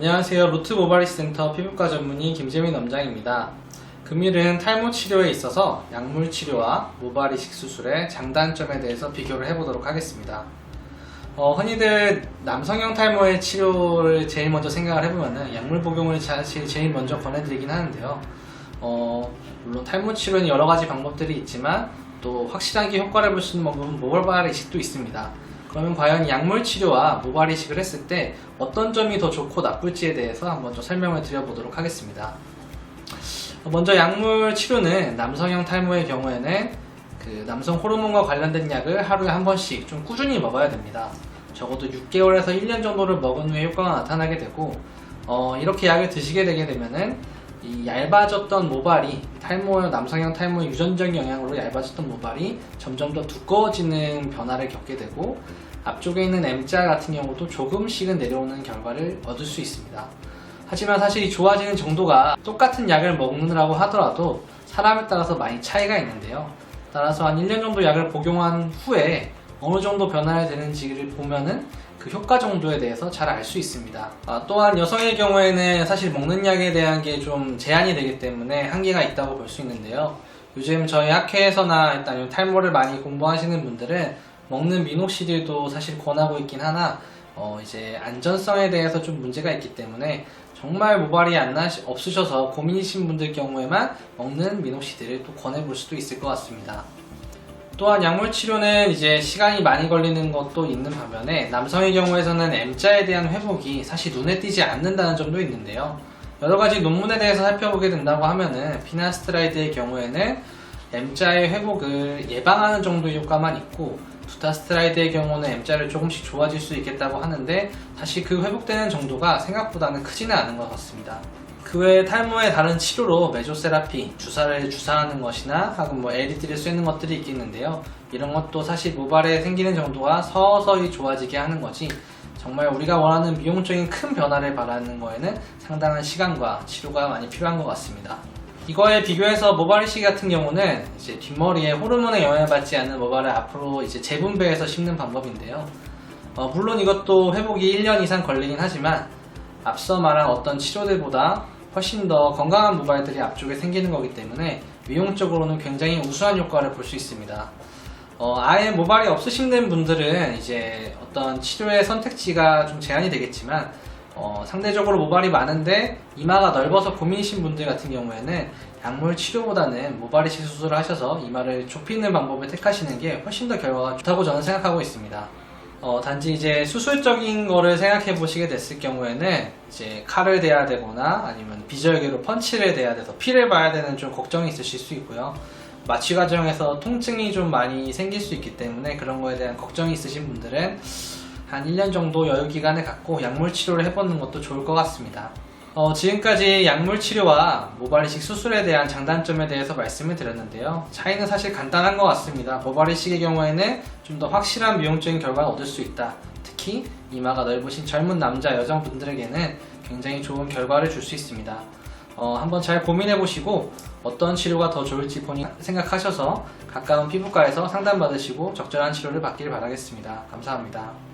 안녕하세요. 루트 모발이식 센터 피부과 전문의 김재민 원장입니다. 금일은 탈모 치료에 있어서 약물 치료와 모발이식 수술의 장단점에 대해서 비교를 해보도록 하겠습니다. 흔히들 남성형 탈모의 치료를 제일 먼저 생각을 해보면은 약물 복용을 사실 제일 먼저 권해드리긴 하는데요. 물론 탈모 치료는 여러 가지 방법들이 있지만 또 확실하게 효과를 볼 수 있는 방법은 모발이식도 있습니다. 그러면 과연 약물 치료와 모발 이식을 했을 때 어떤 점이 더 좋고 나쁠지에 대해서 한번 좀 설명을 드려보도록 하겠습니다. 먼저 약물 치료는 남성형 탈모의 경우에는 그 남성 호르몬과 관련된 약을 하루에 한 번씩 좀 꾸준히 먹어야 됩니다. 적어도 6개월에서 1년 정도를 먹은 후에 효과가 나타나게 되고, 이렇게 약을 드시게 되게 되면은 이 얇아졌던 모발이 남성형 탈모의 유전적 영향으로 얇아졌던 모발이 점점 더 두꺼워지는 변화를 겪게 되고, 앞쪽에 있는 M자 같은 경우도 조금씩은 내려오는 결과를 얻을 수 있습니다. 하지만 사실 이 좋아지는 정도가 똑같은 약을 먹느라고 하더라도 사람에 따라서 많이 차이가 있는데요. 따라서 한 1년 정도 약을 복용한 후에 어느 정도 변화가 되는지를 보면은 그 효과 정도에 대해서 잘 알 수 있습니다. 또한 여성의 경우에는 사실 먹는 약에 대한 게 좀 제한이 되기 때문에 한계가 있다고 볼 수 있는데요. 요즘 저희 학회에서나 일단 탈모를 많이 공부하시는 분들은 먹는 미녹시딜도 사실 권하고 있긴 하나 이제 안전성에 대해서 좀 문제가 있기 때문에 정말 모발이 없으셔서 고민이신 분들 경우에만 먹는 미녹시딜을 또 권해볼 수도 있을 것 같습니다. 또한 약물 치료는 이제 시간이 많이 걸리는 것도 있는 반면에 남성의 경우에서는 M자에 대한 회복이 사실 눈에 띄지 않는다는 점도 있는데요. 여러 가지 논문에 대해서 살펴보게 된다고 하면은 피나스트라이드의 경우에는 M자의 회복을 예방하는 정도의 효과만 있고, 두타스트라이드의 경우는 M자를 조금씩 좋아질 수 있겠다고 하는데 사실 그 회복되는 정도가 생각보다는 크지는 않은 것 같습니다. 그 외에 탈모의 다른 치료로 메조세라피, 주사를 주사하는 것이나 혹은 LED를 쏘는 것들이 있겠는데요. 이런 것도 사실 모발에 생기는 정도가 서서히 좋아지게 하는 거지, 정말 우리가 원하는 미용적인 큰 변화를 바라는 거에는 상당한 시간과 치료가 많이 필요한 것 같습니다. 이거에 비교해서 모발 이식 같은 경우는 이제 뒷머리에 호르몬에 영향을 받지 않는 모발을 앞으로 이제 재분배해서 심는 방법인데요. 물론 이것도 회복이 1년 이상 걸리긴 하지만 앞서 말한 어떤 치료들보다 훨씬 더 건강한 모발들이 앞쪽에 생기는 거기 때문에 미용적으로는 굉장히 우수한 효과를 볼 수 있습니다. 아예 모발이 없으신 분들은 이제 어떤 치료의 선택지가 좀 제한이 되겠지만, 상대적으로 모발이 많은데 이마가 넓어서 고민이신 분들 같은 경우에는 약물 치료보다는 모발 이식 수술을 하셔서 이마를 좁히는 방법을 택하시는 게 훨씬 더 결과가 좋다고 저는 생각하고 있습니다. 단지 이제 수술적인 거를 생각해 보시게 됐을 경우에는 이제 칼을 대야 되거나 아니면 비절개로 펀치를 대야 돼서 피를 봐야 되는 좀 걱정이 있으실 수 있고요. 마취 과정에서 통증이 좀 많이 생길 수 있기 때문에 그런 거에 대한 걱정이 있으신 분들은 한 1년 정도 여유 기간을 갖고 약물 치료를 해보는 것도 좋을 것 같습니다. 지금까지 약물 치료와 모발 이식 수술에 대한 장단점에 대해서 말씀을 드렸는데요. 차이는 사실 간단한 것 같습니다. 모발 이식의 경우에는 좀 더 확실한 미용적인 결과를 얻을 수 있다. 특히 이마가 넓으신 젊은 남자, 여성분들에게는 굉장히 좋은 결과를 줄 수 있습니다. 한번 잘 고민해 보시고 어떤 치료가 더 좋을지 본인 생각하셔서 가까운 피부과에서 상담받으시고 적절한 치료를 받길 바라겠습니다. 감사합니다.